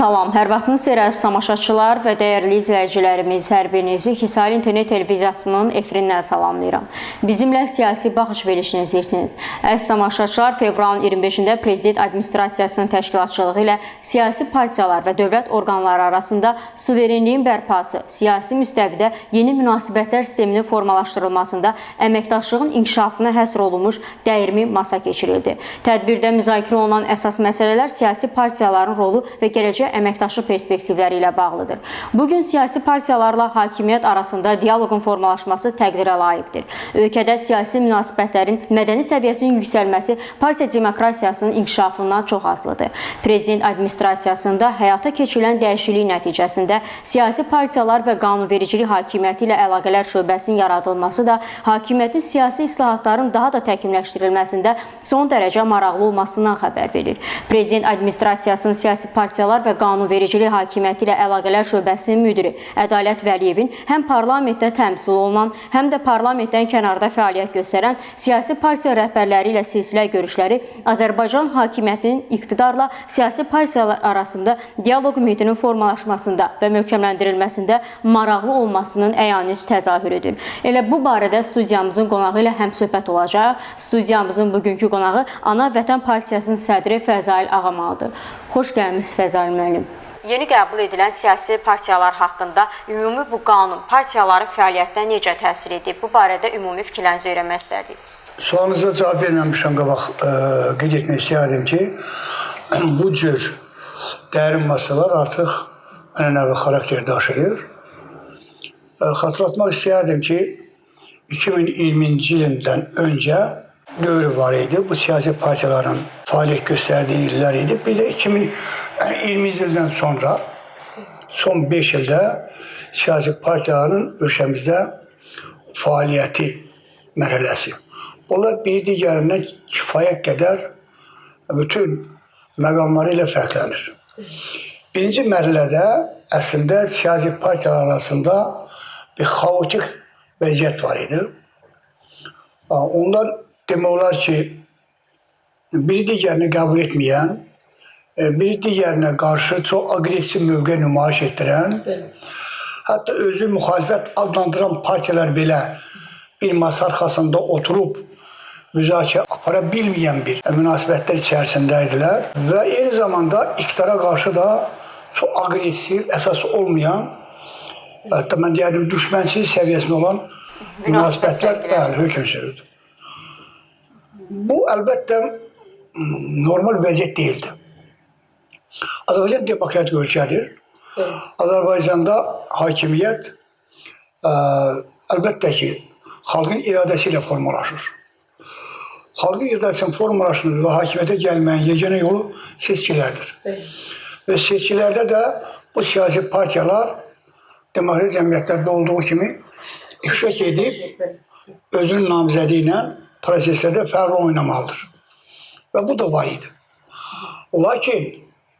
Salam, hər vaxtınız xeyir əziz tamaşaçılar və dəyərli izləyicilərimiz, hər birinizi Hisar İnternet Televiziyasının efirindən salamlayıram. Bizimlə siyasi baxış verilişini izləyirsiniz. Əziz tamaşaçılar, fevralın 25-də Prezident Administrasiyasının təşkilatçılığı ilə siyasi partiyalar və dövlət orqanları arasında suverenliyin bərpası, siyasi müstəvidə yeni münasibətlər sisteminin formalaşdırılmasında əməkdaşlığın inkişafına həsr olunmuş dəyirmi masa keçirildi. Tədbirdə müzakirə olunan əsas məsələlər siyasi partiyaların rolu və gələcək əməkdaşlıq perspektivləri ilə bağlıdır. Bugün siyasi partiyalarla hakimiyyət arasında dialoqun formalaşması təqdirə layiqdir. Ölkədə siyasi münasibətlərin mədəni səviyyəsinin yüksəlməsi partiya demokratiyasının inkişafından çox asılıdır. Prezident administrasiyasında həyata keçirilən dəyişiklik nəticəsində siyasi partiyalar və qanunvericilik hakimiyyəti ilə əlaqələr şöbəsinin yaradılması da hakimiyyətin siyasi islahatların daha da təkmilləşdirilməsində son dərəcə maraqlı olmasından xəbər verir. Prezident administrasiyasının siyasi partiyalar və qanunvericilik hakimiyyəti ilə əlaqələr şöbəsinin müdiri Ədalət Vəliyevin həm parlamentdə təmsil olunan, həm də parlamentdən kənarda fəaliyyət göstərən siyasi partiya rəhbərləri ilə silsilə görüşləri Azərbaycan hakimiyyətinin iqtidarla siyasi partiyalar arasında dialoq mühitinin formalaşmasında və möhkəmləndirilməsində maraqlı olmasının əyani təzahürüdür. Elə bu barədə studiyamızın qonağı ilə həmsöhbət olacaq. Studiyamızın bugünkü qonağı Ana Vətən Partiyasının sədri Fəzail Ağamalıdır. Xoş gəlmisiniz Fəzail müəllim. Yeni qəbul edilən siyasi partiyalar haqqında ümumi bu qanun partiyaların fəaliyyətinə necə təsir edib? Bu barədə ümumi fikirlərinizi öyrənmək istərdik. Sualınıza cavab verməmişəm qabaq qeyd etmək istəyərdim ki, bu cür dərin masalar artıq ənənəvi xarakter daşıyır. Xatırlatmaq istəyərdim ki, 2020-ci ildən öncə dövrü var idi. Bu siyasi partiyaların fəaliyyət göstərdiyi illər idi. Bir də 2020 ildən sonra son 5 ildə siyasi partiyaların ölkəmizdə fəaliyyəti mərhələsi. Bunlar biri digərindən kifayət qədər bütün məqamları ilə fərqlənir. Birinci mərhələdə əslində siyasi partiyalar arasında bir xaotik vəziyyət var idi. Onlar demək olar ki, biri digərini qəbul etməyən, biri digərinə qarşı çox aqressiv mövqe nümayiş etdirən, hətta özü müxalifət adlandıran partiyalar belə bir masa arxasında oturub müzakirə apara bilməyən bir münasibətlər içərisində idilər və eyni zamanda iqtidara qarşı da çox aqressiv, əsas olmayan, hətta mən deyərdim düşmənçilik səviyyəsində olan münasibətlər hökm sürürdü. Bu əlbəttə normal vəziyyət deyildi. Azərbaycan demokratik ölkədir. Azərbaycanda hakimiyyət əlbəttə ki, xalqın iradəsi ilə formalaşır. Xalqın iradəsinin formalaşması və hakimiyyətə gəlməyin yeganə yolu seçkilərdir. Və seçkilərdə də bu siyasi partiyalar demokratik cəmiyyətlərdə olduğu kimi iştirak edib özünün namizədi ilə proseslərdə fərqli oynamalıdır. Və bu da var idi. Lakin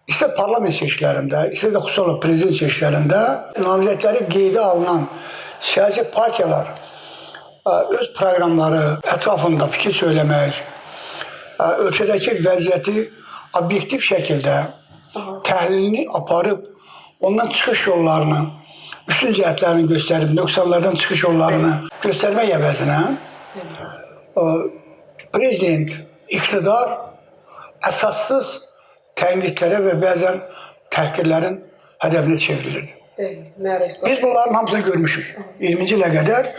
istər parlament seçkilərində, istər də xüsusilə prezident seçkilərində namizədləri qeydə alınan siyasi partiyalar öz proqramları ətrafında fikir söyləmək, ölkədəki vəziyyəti obyektiv şəkildə təhlilini aparıb, ondan çıxış yollarını, üstün cəhətlərini göstərib, nöqsanlardan çıxış yollarını göstərmək əvəzinə prezident, iqtidar əsassız tənqidlərə və bəzən təhqirlərin hədəfinə çevrilirdi. Biz bunların hamısını görmüşük. 20-ci ilə qədər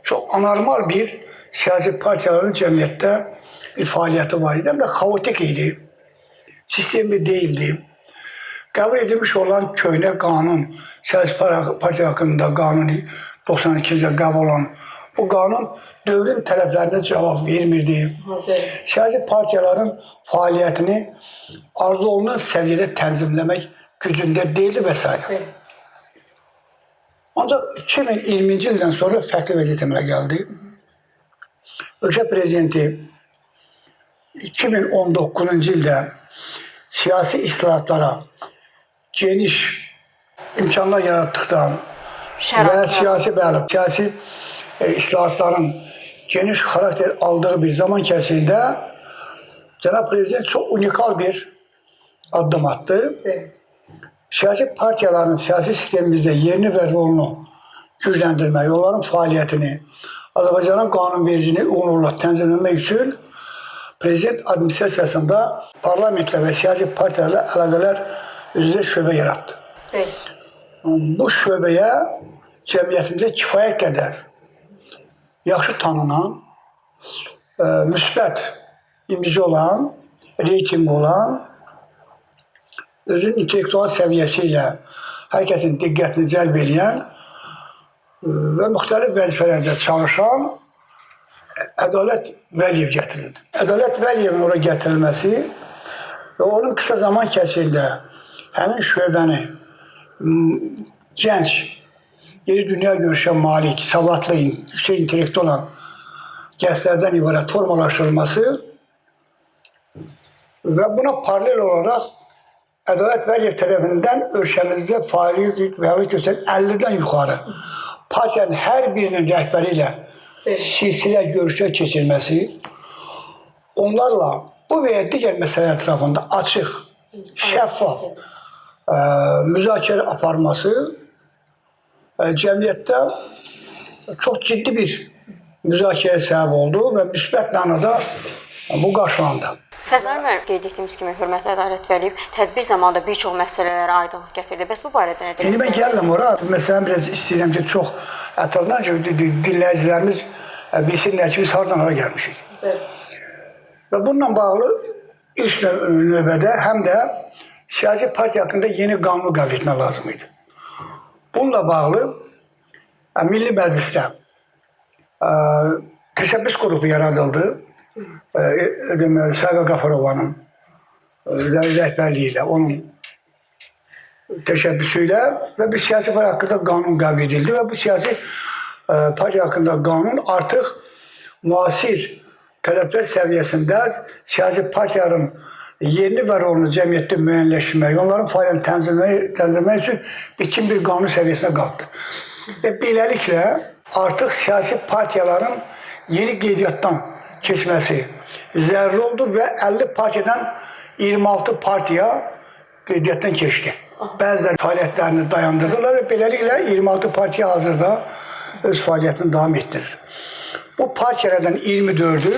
çox anormal bir siyasi partiyaların cəmiyyətdə bir fəaliyyəti var idi. Həm də xaotik idi, sistemli deyildi. Qəbul edilmiş olan köhnə qanun, siyasi partiya haqqında qanuni 92-ci qəbul olan bu qanun dövrün tələblərinə cavab vermirdi. Siyasi partiyaların fəaliyyətini arzu olunan səviyyədə tənzimləmək gücündə deyildi və s. Ancaq 2020-ci ildən sonra fərqli vəziyyət əmələ gəldi. Ölkə prezidenti 2019-cu ildə siyasi islahatlara geniş imkanlar yaratdıqdan və siyasi islahatların geniş xarakter aldığı bir zaman kəsiyində Cənab Prezident çox unikal bir addım attı. siyasi partiyaların siyasi sistemimizdə yerini və rolunu gücləndirmək, onların fəaliyyətini, Azərbaycanın qanunvericiliğini uğurla tənzimləmək üçün Prezident administrasiyasında parlamentlə və siyasi partiyalarla əlaqələr üzrə şöbə yarattı. Bu şöbəyə cəmiyyətimizdə kifayət qədər yaxşı tanınan, müsbət imici olan, reytingi olan, özünün intellektual səviyyəsi ilə hər kəsin diqqətini cəlb edən və müxtəlif vəzifələrdə çalışan Ədalət Vəliyev gətirildi. Ədalət Vəliyevin ora gətirilməsi və onun qısa zaman kəsiyində həmin şöbəni gənc, yeni dünya görüşə malik, savadlı, yüksək intellekti olan gənclərdən ibarət formalaşdırılması və buna paralel olaraq Ədalət Vəliyev tərəfindən ölkəmizdə fəaliyyət göstərən 50-dən yuxarı partiyanın hər birinin rəhbəri ilə silsilə görüşlər keçirməsi, onlarla bu və ya digər məsələ ətrafında açıq, şəffaf müzakirə aparması cəmiyyətdə çox ciddi bir müzakirəyə səbəb oldu və müsbət mənada bu qarşılandı. Fəzai müəllim qeyd etdiyimiz kimi, hörmətli Ədalət Vəliyev tədbir zamanında bir çox məsələlərə aydınlıq gətirdi. Bəs bu barədə nə demək İndi mən gəlirəm ora, məsələn, biraz istəyirəm ki, çox ətrafdan ki, dinləyicilərimiz bilsinlər ki, biz haradan hara gəlmişik. Və bununla bağlı ilk növbədə həm də siyasi partiya haqqında yeni qanunu qəbul etmək lazım idi. Bununla bağlı Milli Məclisdə təşəbbüs qrupu yaradıldı. Sərqə Qafarovanın rəhbərliyi ilə, onun təşəbbüsü ilə və bir siyasi partiya haqqında qanun qəbul edildi və bu siyasi partiya haqqında qanun artıq müasir tələblər səviyyəsində siyasi partiyaların yerini və rolunu cəmiyyətdə müəyyənləşdirmək, onların fəaliyyətini tənzimləmək üçün bitkin bir qanun səviyyəsinə qalxdı. Və beləliklə artıq siyasi partiyaların yeni qeydiyyatdan keçməsi zəruri oldu və 50 partiyadan 26 partiya qeydiyyatdan keçdi. Bəziləri fəaliyyətlərini dayandırdılar və beləliklə 26 partiya hazırda öz fəaliyyətini davam etdirir. Bu partiyalardan 24'ü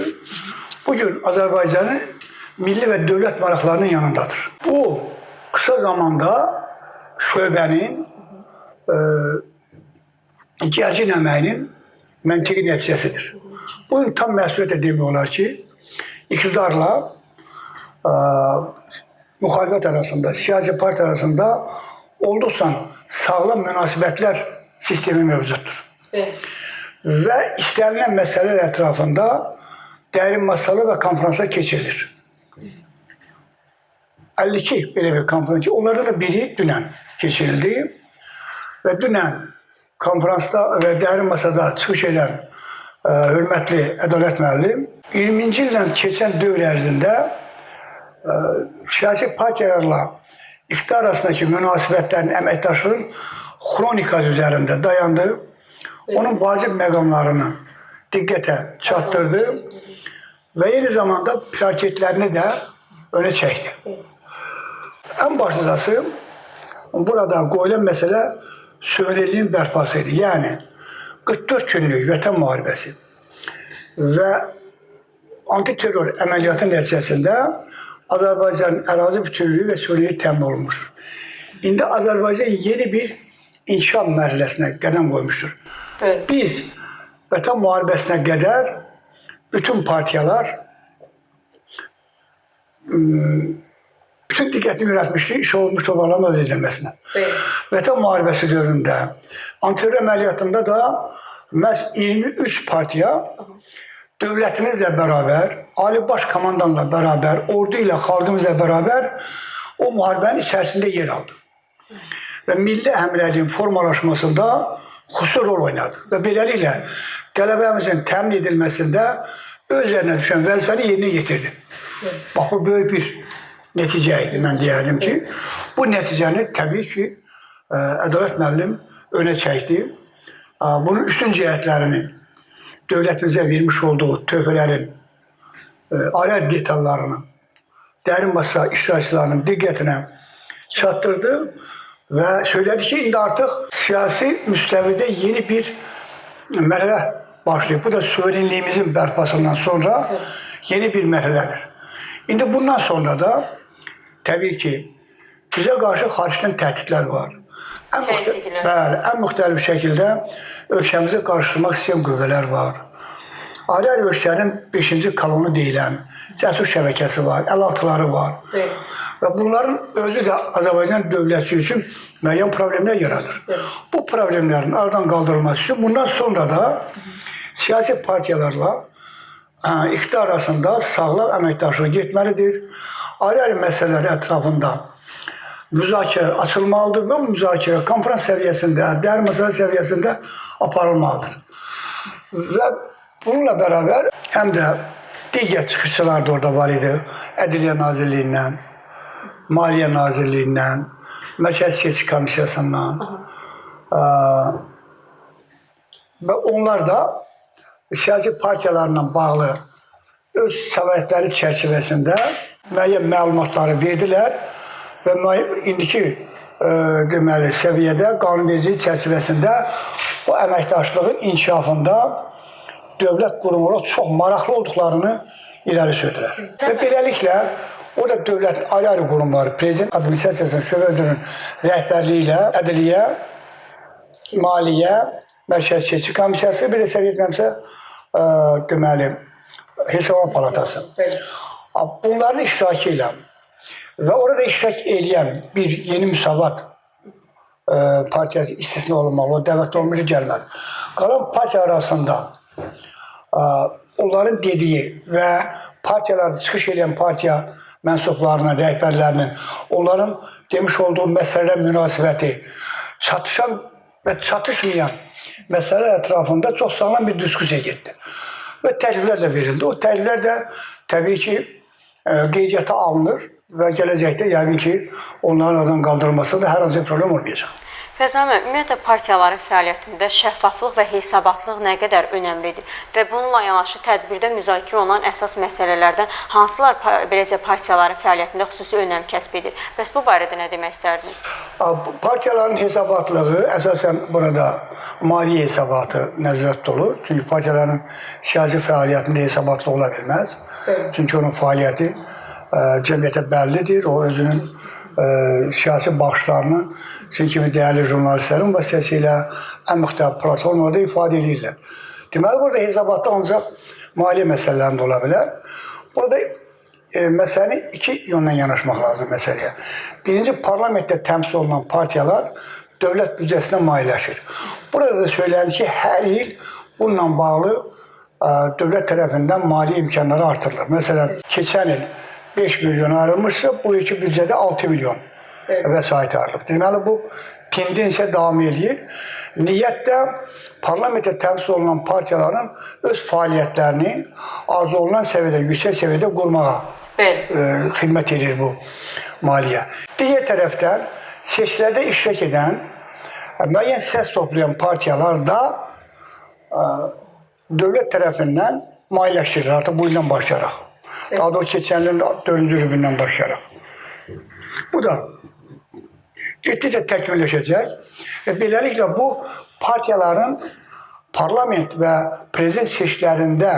bugün Azərbaycanın milli və dövlət maraqlarının yanındadır. Bu kısa zamanda şöbənin gərgin əməyinin məntiqi nəticəsidir. Bu tam məsuliyyətlə demək olar ki, iktidarla müxalifət arasında, siyasi partiya arasında olduqca sağlam münasibətlər sistemi mövcuddur. Və istənilən məsələlər ətrafında dərin masalı və konferanslar keçirilir. 52 belə bir konferans ki, onlardan da biri dünən keçirildi və dünən konferansda və dərin masada çıxış edən hörmətli Ədalət müəllim 20-ci ildən keçən dövr ərzində siyasi partiyalarla iqtidar arasındakı münasibətlərin, əməkdaşlığın xronikası üzərində dayandı. Onun vacib məqamlarını diqqətə çatdırdı və eyni zamanda prioritetlərini də öne çəkdi. Ən başlıcası burada qoyulan məsələ suverenliyin bərpası idi. Yəni 44 günlük vətən müharibəsi və antiterror əməliyyatı nəticəsində Azərbaycanın ərazi bütünlüyü və suverenliyi təmin olunmuşdur. İndi Azərbaycan yeni bir inkişaf mərhələsinə qədəm qoymuşdur. Biz vətən müharibəsinə qədər bütün partiyalar bütün diqqətini yönəltmişdi iş olmuş toparlama edilməsinə. Vətən müharibəsi dövründə antiterror əməliyyatında da məhz 23 partiya dövlətimizlə bərabər, Ali Baş Komandanla bərabər, ordu ilə, xalqımızla bərabər o müharibənin içərisində yer aldı. Və milli əmrlərin formalaşmasında xüsusi rol oynadı. Və beləliklə qələbəmizin təmin edilməsində öz yerinə düşən vəzifəni yerinə getirdi. Bax, bu böyük bir nəticə idi, mən deyərdim ki. Bu nəticəni təbii ki, Ədalət müəllim önə çəkdi. Bunun üstün cəhətlərini dövlətimizə vermiş olduğu töhfələrin ayrı detallarını dərin masa iştirakçılarının diqqətinə çatdırdı. Və söylədi ki, indi artıq siyasi müstəvidə yeni bir mərhələ başlayıb. Bu da suverenliyimizin bərpasından sonra yeni bir mərhələdir. İndi bundan sonra da təbii ki, bizə qarşı xaricdən təhdidlər var. Ən müxtəlif şəkildə ölkəmizi qarşılamaq istəyən qüvvələr var. Ayrı-ayrı ölkənin 5-ci kolonu deyilən cəsur şəbəkəsi var, əl-altıları var. Və bunların özü də Azərbaycan dövləti üçün müəyyən problemlər yaradır. Bu problemlərin aradan qaldırılması üçün bundan sonra da siyasi partiyalarla iqtidar arasında sağlam əməkdaşlıq getməlidir. Ayrı-ayrı məsələlər ətrafında müzakirə açılmalıdır və bu müzakirə konferans səviyyəsində, dərin məsələ səviyyəsində aparılmalıdır. Və bununla bərabər həm də digər çıxışçılar da orada var idi. Ədliyyə Nazirliyindən, Maliyyə Nazirliyindən, Mərkəzi Seçki Komissiyasından və onlar da siyasi partiyalarla bağlı öz səlahiyyətləri çərçivəsində müəyyən məlumatları verdilər və indiki deməli səviyyədə qanunvericilik çərçivəsində o əməkdaşlığın inkişafında dövlət qurumları çox maraqlı olduqlarını irəli sürdülər. Və beləliklə o da dövlətin ayrı-ayrı qurumları, prezident administrasiyasının şöbə müdürünün rəhbərliyi ilə Ədliyyə, Maliyyə, Mərkəzi Seçki Komissiyası, bir də səhv etmirəmsə deməli Hesablama Palatası. Bunların iştirakı ilə və orada iştirak edən bir yeni Müsavat partiyası istisna olunmalı, o dəvətli olmuş gəlmədi. Qalan partiya arasında onların dediyi və partiyalarda çıxış edən partiya mənsublarının, rəhbərlərinin, onların demiş olduğu məsələlər münasibəti çatışan və çatışmayan məsələlər ətrafında çox sağlam bir diskusiya getdi. Və təkliflər də verildi. O təkliflər də təbii ki, qeydiyyata alınır və gələcəkdə yəqin ki, onların aradan qaldırılması da hər hansı bir problem olmayacaq. Fəzan müəllim, ümumiyyətlə partiyaların fəaliyyətində şəffaflıq və hesabatlıq nə qədər önəmlidir və bununla yanaşı tədbirdə müzakirə olunan əsas məsələlərdən hansılar beləcə partiyaların fəaliyyətində xüsusi önəm kəsb edir? Bəs bu barədə nə demək istərdiniz? Partiyaların hesabatlığı əsasən burada maliyyə hesabatı nəzərdə tutulur. Çünki partiyaların siyasi fəaliyyətində hesabatlıq ola bilməz. Çünki onun fəaliyyəti cəmiyyətə bəllidir. O özünün siyasi baxışlarını sizin kimi dəyərli jurnalistlərin vasitəsilə ən müxtəlif platformlarda ifadə edirlər. Deməli, burada hesabatda ancaq maliyyə məsələlərində ola bilər. Burada məsələni iki yöndən yanaşmaq lazım məsələyə. Birinci, parlamentdə təmsil olunan partiyalar dövlət büdcəsinə maliyyələşir. Burada da söylənir ki, hər il bununla bağlı dövlət tərəfindən maliyyə imkanları artırılır. Məsələn, keçən il 5 milyon ayrılmışsa, bu ilki büdcədə 6 milyon vəsait ayrılıb. Deməli, bu tendensiya davam edir. Niyyət də parlamentdə təmsil olunan partiyaların öz fəaliyyətlərini arzu olunan səviyyədə, yüksək səviyyədə qurmağa xidmət edir bu maliyyə. Digər tərəfdən, seçkilərdə iştirak edən, müəyyən səs toplayan partiyalar da dövlət tərəfindən maliyyələşdirilir artıq bu ildən başlayaraq. Daha da o keçən ilin 4-cü rübündən başlayaraq. Bu da getdikcə təkmilləşəcək və beləliklə bu partiyaların parlament və prezident seçkilərində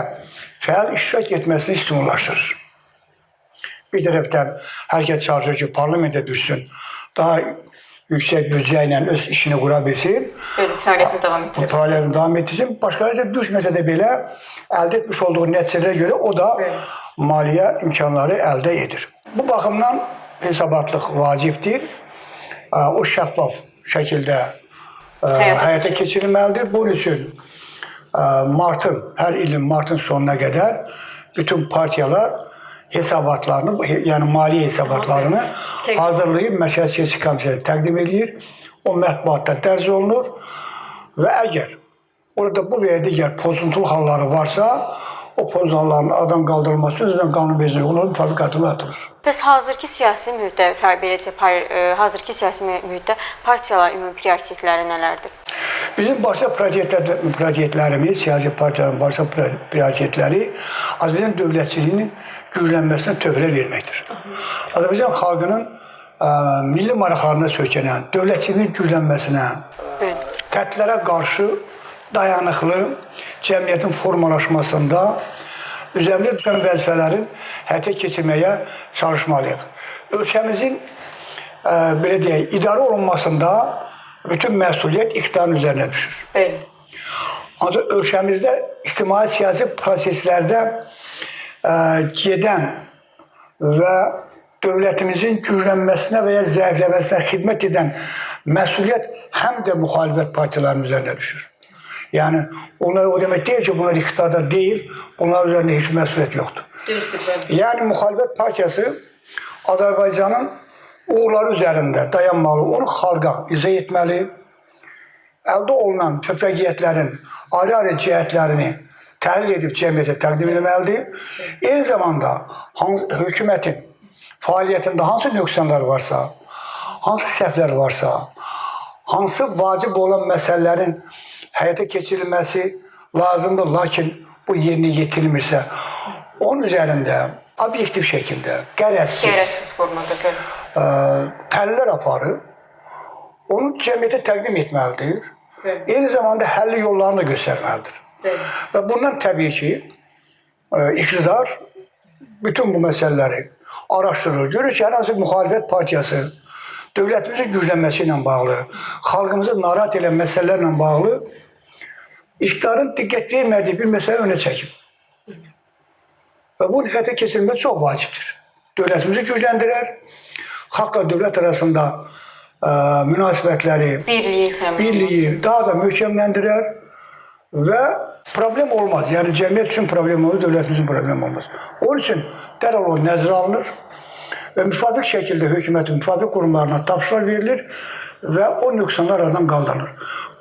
fəal iştirak etməsini stimullaşdırır. Bir tərəfdən hər kəs çalışır ki, parlamentə düşsün, daha yüksək büdcə ilə öz işini qura bilsin, fəaliyyətini davam etdirsin. Başqaları da düşməsə də belə əldə etmiş olduğu nəticələrə görə o da maliyyə imkanları əldə edir. Bu baxımdan hesabatlıq vacibdir. O şəffaf şəkildə həyata keçirilməlidir. Bunun üçün hər ilin martın sonuna qədər bütün partiyalar hesabatlarını, yəni maliyyə hesabatlarını hazırlayıb Mərkəzi Seçki Komissiyasına təqdim edir. O mətbuatda dərc olunur və əgər orada bu və ya digər pozuntul halları varsa, o pozuntuların aradan qaldırılması üzrə qanunvericilik onların tətbiqatına atılır. Bəs hazırki siyasi mühitdə, hazırki siyasi mühitdə partiyaların ümumi prioritetləri nələrdir? Bizim başqa prioritetlərimiz, siyasi partiyaların başqa prioritetləri Azərbaycan dövlətçiliyinin güclənməsinə töhfələr verməkdir. Azərbaycan xalqının milli maraqlarına söykənən, dövlətçiliyin güclənməsinə, təhdidlərə qarşı dayanıqlı cəmiyyətin formalaşmasında üzərimizdə düşən vəzifələrin həyata keçirməyə çalışmalıyıq. Ölkəmizin belə deyək, idarə olunmasında bütün məsuliyyət iqtidarın üzərinə düşür. Ancaq ölkəmizdə ictimai-siyasi proseslərdə gedən və dövlətimizin güclənməsinə və ya zəifləməsinə xidmət edən məsuliyyət həm də müxalifət partiyalarının üzərinə düşür. Yəni, onlar o demək deyil ki, bunlar iqtidarda deyil, bunlar üzərində heç məsuliyyət yoxdur. Yəni, müxalifət partiyası Azərbaycanın uğurları üzərində dayanmalı, onu xalqa izah etməli, əldə olunan müvəffəqiyyətlərin ayrı-ayrı cəhətlərini təhlil edib cəmiyyətə təqdim etməlidir. Eyni zamanda hökumətin fəaliyyətində hansı nöqsanlar varsa, hansı səhvlər varsa, hansı vacib olan məsələlərin həyata keçirilməsi lazımdır, lakin bu yerinə yetirilmirsə, onun üzərində obyektiv şəkildə, qərəzsiz formada təhlillər aparıb, onu cəmiyyətə təqdim etməlidir. Eyni zamanda həlli yollarını da göstərməlidir. Və bundan təbii ki, iqtidar bütün bu məsələləri araşdırır. Görür ki, hər hansı müxalifət partiyası dövlətimizin güclənməsi ilə bağlı, xalqımızı narahat edən məsələlərlə bağlı iqtidarın diqqət vermədiyi bir məsələ önə çəkib. Və bunun həyata keçirilməsi çox vacibdir. Dövlətimizi gücləndirər, xalqla dövlət arasında münasibətləri, birliyi daha da möhkəmləndirər və problem olmaz. Yəni cəmiyyət üçün problem olur, dövlətimizin problem olmaz. Onun üçün dərhal o nəzərə alınır və müvafiq şəkildə hökumətin müvafiq qurumlarına tapşırıqlar verilir və o nöqsanlar aradan qaldırılır.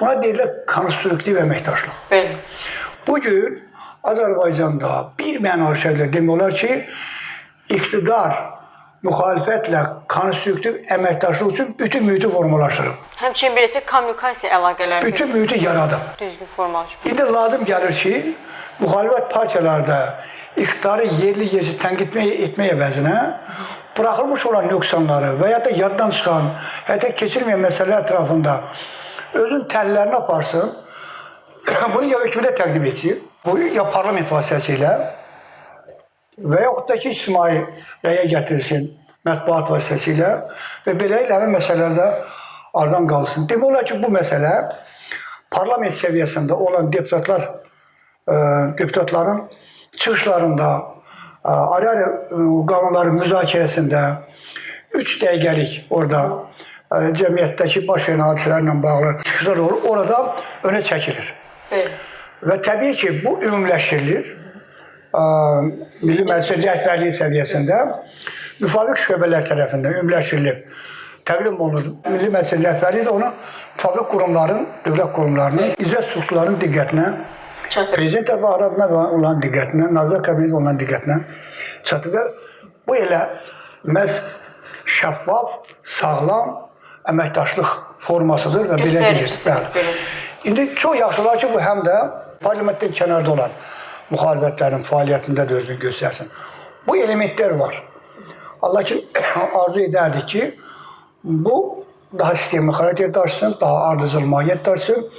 Buna deyirlər konstruktiv əməkdaşlıq. Bugün Azərbaycanda bir mənalı şəkildə demək olar ki, iqtidar müxalifətlə konstruktiv əməkdaşlıq üçün bütün mühiti formalaşdırıb. Həmçinin beləsi kommunikasiya əlaqələri bütün mühiti yaradıb. Düzgün formalaşıb. İndi lazım gəlir ki, müxalifət partiyalarda iqtidarı yerli-yersiz tənqid etmək əvəzinə buraxılmış olan nöqsanları və ya da yaddan çıxan, həyata keçirməyən məsələlər ətrafında özün təhlillərini aparsın, bunu ya hökumətə təqdim etsin, bu ya parlament vasitəsilə və yaxud da ki, ictimai rəyə gətirilsin mətbuat vasitəsilə və beləliklə həmin məsələlərdə aradan qalsın. Demək olar ki, bu məsələ parlament səviyyəsində olan deputatların çıxışlarında, ayrı-ayrı qanunların müzakirəsində 3 dəqiqəlik orada cəmiyyətdəki baş verən hadisələrlə bağlı çıxışlar olur, orada önə çəkilir. Və təbii ki, bu ümumiləşdirilir. Milli Məclisin rəhbərliyi səviyyəsində müvafiq şöbələr tərəfindən ümumiləşdirilib, təqdim olunur. Milli Məclisin rəhbərliyi də onu müvafiq qurumların, dövlət qurumlarının, icra strukturlarının diqqətinə, prezident aparatına olan diqqətinə, Nazirlər Kabineti olan diqqətinə çatır və bu elə məhz şəffaf, sağlam əməkdaşlıq formasıdır və belə deyir. İndi çox yaxşılar ki, bu həm də parlamentdən kənarda olan müxalifətlərin fəaliyyətində də özünü göstərsin. Bu elementlər var. Lakin arzu edərdik ki, bu daha sistemli xarakter daşısın, daha ardıcıl mahiyyət daşısın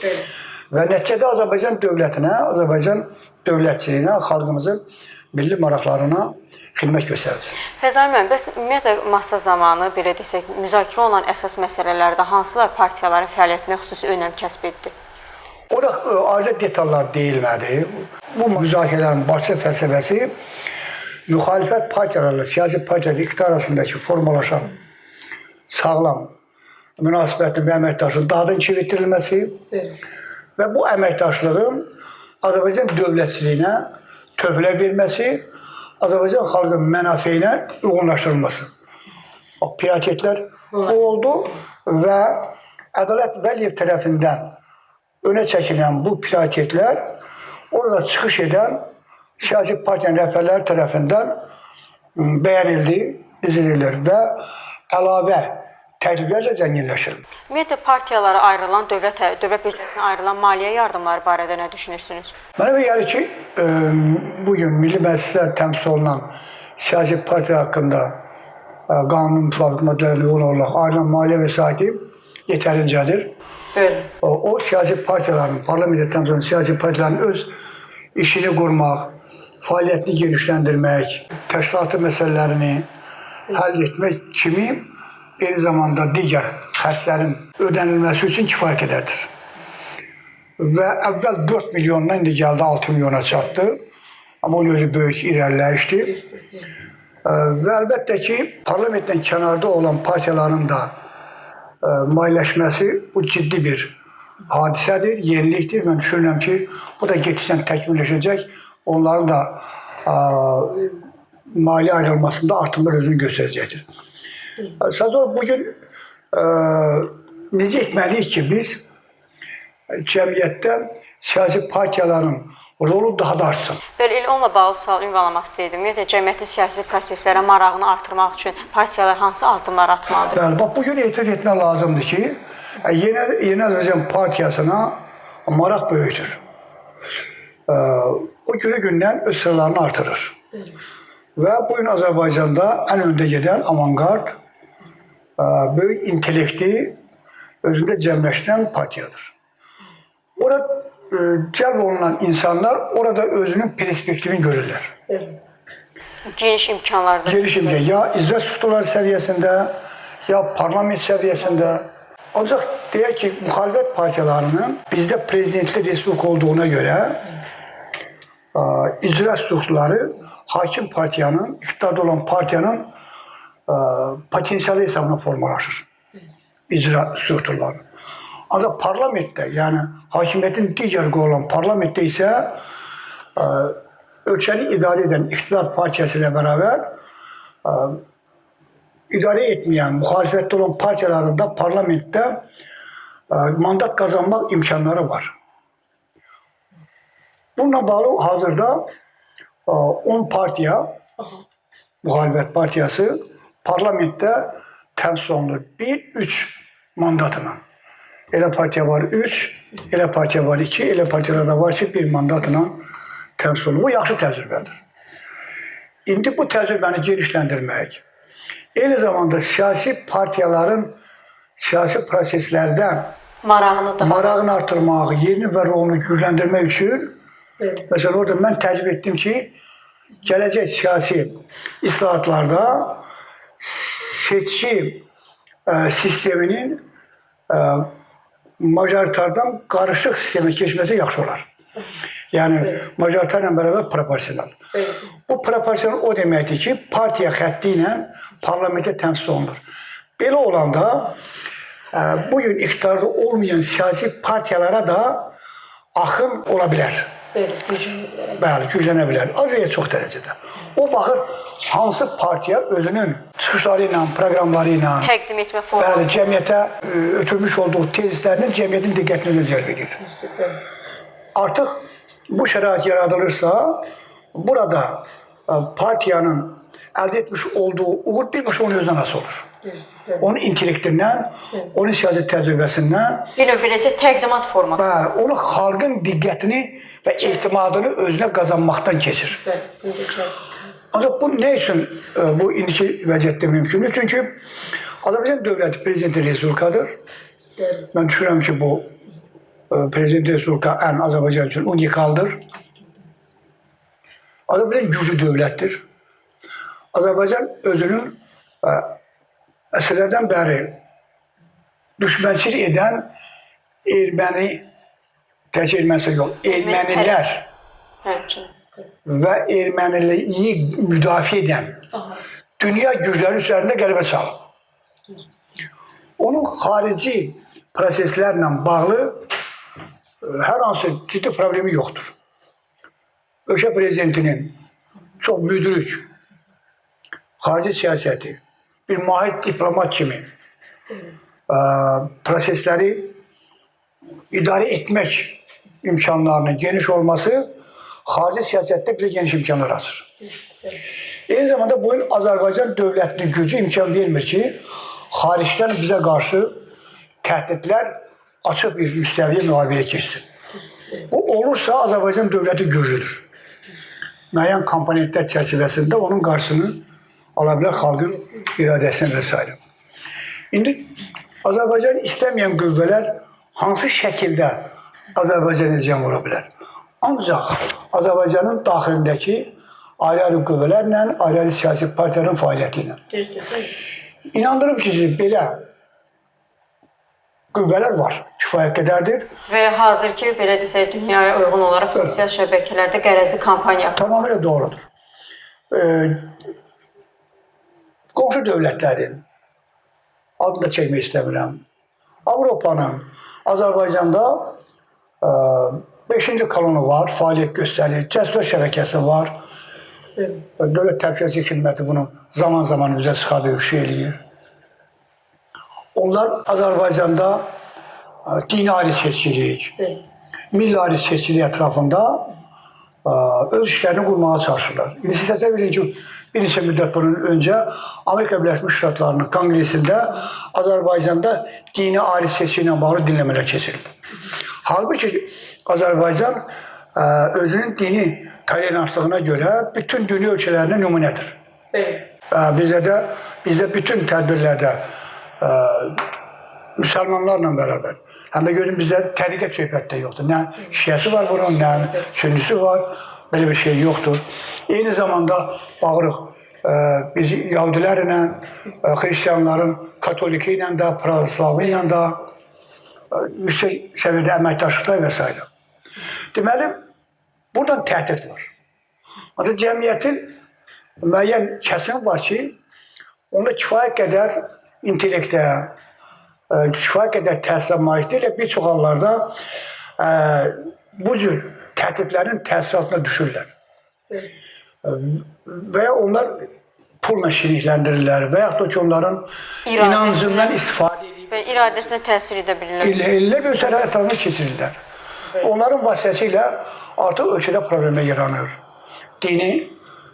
və nəticədə Azərbaycan dövlətinə, Azərbaycan dövlətçiliyinə, xalqımızın milli maraqlarına xidmət göstərilsin. Fəzai müəllim, bəs ümumiyyətlə masa zamanı, belə desək, müzakirə olunan əsas məsələlərdə hansılar partiyaların fəaliyyətinə xüsusi önəm kəsb etdi? O da ayrıca detallar deyilmədi. Bu müzakirələrin başçı fəlsəfəsi müxalifət partiyalarla, siyasi partiyalarla iqtidar arasındakı formalaşan sağlam münasibətin və əməkdaşlığın daha da inkişaf etdirilməsi və bu əməkdaşlığın Azərbaycan dövlətçiliyinə töhfələr verməsi, Azərbaycan xalqının mənafeyinə uyğunlaşdırılması. Prioritetlər oldu və Ədalət Vəliyev tərəfindən önə çəkilən bu prioritetlər orada çıxış edən siyasi partiyanın rəhbərləri tərəfindən bəyan edilir və əlavə təkliflərlə zənginləşir. Ümumiyyətlə partiyalara ayrılan, dövlət büdcəsinə ayrılan maliyyə yardımları barədə nə düşünürsünüz? Mənə elə gəlir ki, bugün Milli Məclisdə təmsil olunan siyasi partiya haqqında qanun müvafiq maddələrə uyğun olaraq ayrılan maliyyə vəsaiti yetərincədir. Bəli. O siyasi partiyaların, parlamentdən sonra siyasi partiyaların öz işini qurmaq, fəaliyyətini genişləndirmək, təşkilatı məsələlərini həll etmək kimi eyni zamanda digər xərclərin ödənilməsi üçün kifayət qədərdir. Və əvvəl 4 milyondan indi gəldi 6 milyona çatdı. Amma onun özü böyük irəliləyişdir. Və əlbəttə ki, parlamentdən kənarda olan partiyaların da maliyyələşməsi bu ciddi bir hadisədir, yenilikdir. Mən düşünürəm ki, bu da getişdən təkmilləşəcək. Onların da maliyyə ayrılmasında artımlar özünü göstərəcəkdir. Sadəcə bugün necə etməliyik ki, biz cəmiyyətdə siyasi partiyaların rolu daha da artsın. Bəli, elə onunla bağlı sual ünvanlamaq istəyirdim. Ümumiyyətlə, cəmiyyətin siyasi proseslərə marağını artırmaq üçün partiyalar hansı addımlar atmalıdır? Bəli, bax, bugün etiraf etmək lazımdır ki, Yeni Azərbaycan Partiyasına maraq böyükdür. O günü-gündən öz sıralarını artırır. Və bugün Azərbaycanda ən öndə gedən avangard, böyük intellekti özündə cəmləşdirən partiyadır. Orada cəlb olunan insanlar orada özünün perspektivini görürlər. Geniş imkanlarda. Geniş imkan. Ya icra strukturları səviyyəsində, ya parlament səviyyəsində. Ancaq deyək ki, müxalifət partiyalarının bizdə prezidentli respublika olduğuna görə icra strukturları hakim partiyanın, iqtidarda olan partiyanın potensialı hesabına formalaşır. İcra strukturları. Ancaq parlamentdə, yəni hakimiyyətin digər qolu olan parlamentdə isə ölkəni idarə edən iqtidar partiyası ilə bərabər idarə etməyən, müxalifətdə olan partiyaların da parlamentdə mandat qazanmaq imkanları var. Bununla bağlı hazırda 10 partiya, müxalifət partiyası parlamentdə təmsil olunur. 1-3 mandatına. Elə partiya var 3, elə partiya var 2, elə partiyalarda var ki, 1 mandatla təmsil olunur. Bu yaxşı təcrübədir. İndi bu təcrübəni genişləndirmək, eyni zamanda siyasi partiyaların siyasi proseslərdə marağını artırmaq, yerini və rolunu gücləndirmək üçün, məsələn, orada mən təcrübə etdim ki, gələcək siyasi islahatlarda seçki sisteminin majoritardan qarışıq sistemə keçməsi yaxşı olar. Yəni, majoritarla bərabər proporsional. Bu proporsional o deməkdir ki, partiya xətti ilə parlamentə təmsil olunur. Belə olanda, bugün iqtidarda olmayan siyasi partiyalara da axın ola bilər. Bəli, güclənə bilər. Az və ya çox dərəcədə. O baxır, hansı partiya özünün çıxışları ilə, proqramları ilə, təqdim etmə forması, cəmiyyətə ötürmüş olduğu tezislərinin cəmiyyətin diqqətini cəlb edir. Artıq bu şərait yaradılırsa, burada partiyanın əldə etmiş olduğu uğur birbaşa onun özündən asılı olur. Onun intellektindən, onun siyasi təcrübəsindən, bir növbəcə təqdimat forması. Onun xalqın diqqətini və etimadını özünə qazanmaqdan keçir. Ancaq bu nə üçün bu indiki vəziyyətdə mümkündür? Çünki Azərbaycan dövləti prezidenti respublikadır. Mən düşünürəm ki, bu prezident respublika ən Azərbaycan üçün unikaldır. Azərbaycan güclü dövlətdir. Azərbaycan özünün əsrlərdən bəri düşmənçilik edən erməni, təkcə ermənisi yox, ermənilər və erməniliyi müdafiə edən dünya gücləri üzərində qələbə çalıb. Onun xarici proseslərlə bağlı hər hansı ciddi problemi yoxdur. Ölkə prezidentinin çox müdrik xarici siyasəti, bir mahir diplomat kimi prosesləri idarə etmək imkanlarının geniş olması xarici siyasətdə bir geniş imkanlar açır. Eyni zamanda bugün Azərbaycan dövlətinin gücü imkan vermir ki, xaricdən bizə qarşı təhdidlər açıq bir müstəviyə müharibəyə keçsin. Bu olursa Azərbaycan dövləti güclüdür. Müəyyən komponentlər çərçivəsində onun qarşısını ala bilər xalqın iradəsinə və s. İndi Azərbaycan istəməyən qüvvələr hansı şəkildə Azərbaycanı ziyan vura bilər? Ancaq Azərbaycanın daxilindəki ayrı-ayrı qüvvələrlə, ayrı-ayrı siyasi partiyaların fəaliyyəti ilə. İnandırım ki, belə qüvvələr var, kifayət qədərdir. Və hazır ki, belə desək, dünyaya uyğun olaraq sosial şəbəkələrdə qərəzli kampaniya. Tamamilə doğrudur. Qonşu dövlətlərin, adını da çəkmək istəmirəm, Avropanın, Azərbaycanda 5-ci kolonu var, fəaliyyət göstərir, cəsur şəbəkəsi var. Dövlət Təhlükəsizlik Xidməti bunu zaman-zaman bizə çıxardır, şey eləyir. Onlar Azərbaycanda dini ayrı seçkilik, milli ayrı seçkilik ətrafında öz işlərini qurmağa çalışırlar. İndi siz təsəvvür edin ki, bir neçə müddət bunun öncə Amerika Birləşmiş Ştatlarının Konqresində Azərbaycanda dini ayrı seçki ilə bağlı dinləmələr keçirildi. Halbuki Azərbaycan özünün dini toleranslığına görə bütün dünya ölkələrində nümunədir. Bizdə bütün tədbirlərdə müsəlmanlarla bərabər. Həm də görün bizdə təriqət söhbətdə yoxdur. Nə şiəsi var bunun, nə sünnisi var. Belə bir şey yoxdur. Eyni zamanda bağırıq biz yahudilərlə, xristiyanların katoliki ilə də, pravoslavı ilə də yüksək səviyyədə əməkdaşlıqlar və s. Deməli, buradan təhdid var. Ancaq cəmiyyətin müəyyən kəsimi var ki, onda kifayət qədər intellektə, kifayət qədər təsirə malik deyil, bir çox hallarda bu cür təhdidlərin təsir altına düşürlər. Və ya onlar pulla şirinləndirirlər və yaxud da ki, onların inancından istifadə edib və iradəsinə təsir edə bilirlər. Elə bir sürə ətrafına keçirirlər. Onların vasitəsilə artıq ölkədə problemlər yaranır. Dini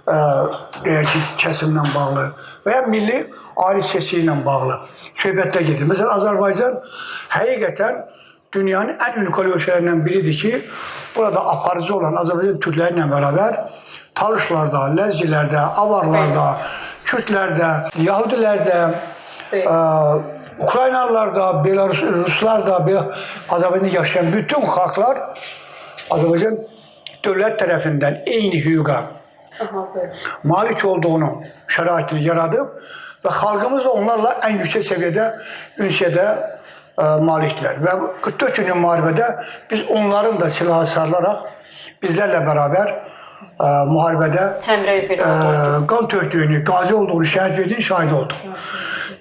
deyək ki, kəsimlə bağlı və ya milli ayrı seçki ilə bağlı söhbətlər gedir. Məsələn, Azərbaycan həqiqətən dünyanın ən unikal ölkələrindən biridir ki, burada aparıcı olan Azərbaycan türkləri ilə bərabər Talışlarda, Ləzgilərdə, Avarlarda, Kürdlərdə, Yahudilərdə, Ukraynalılarda, Ruslarda, Azərbaycanda yaşayan bütün xalqlar Azərbaycan dövlət tərəfindən eyni hüquqa malik olduğunu şəraitini yaradıb və xalqımız da onlarla ən yüksək səviyyədə ünsiyyədə malikdirlər. Və 44 günlük müharibədə biz onların da silahı sarılaraq bizlərlə bərabər müharibədə qan tökdüyünü, qazi olduğunu, şəhid verdiğini şahid olduq.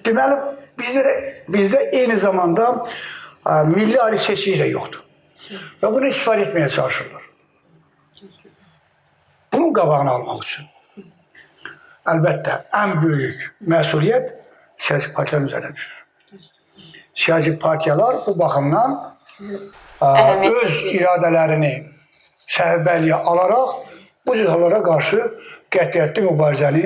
Deməli, bizdə eyni zamanda milli ayrı seçkilik də yoxdur. Və bunu istifadə etməyə çalışırlar. Bunun qabağını almaq üçün əlbəttə ən böyük məsuliyyət siyasi partiyaların üzərinə düşür. Siyasi partiyalar bu baxımdan öz iradələrini səhvbəliyə alaraq bu cür hallara qarşı qətiyyətli mübarizəni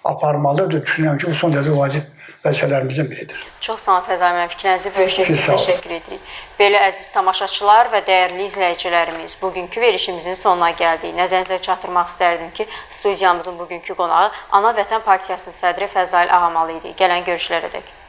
aparmalıdır. Düşünürəm ki, bu son derəcə vacib vəzifələrimizdən biridir. Çox sağ olun Fəzal müəllim, fikrinizi bölüşdüyünüz üçün təşəkkür edirik. Belə əziz tamaşaçılar və dəyərli izləyicilərimiz, bugünkü verilişimizin sonuna gəldik. Nəzərinizə çatdırmaq istərdim ki, studiyamızın bugünkü qonağı Ana Vətən Partiyası sədri Fəzal Ağamalı idi. Gələn görüşlərə dək.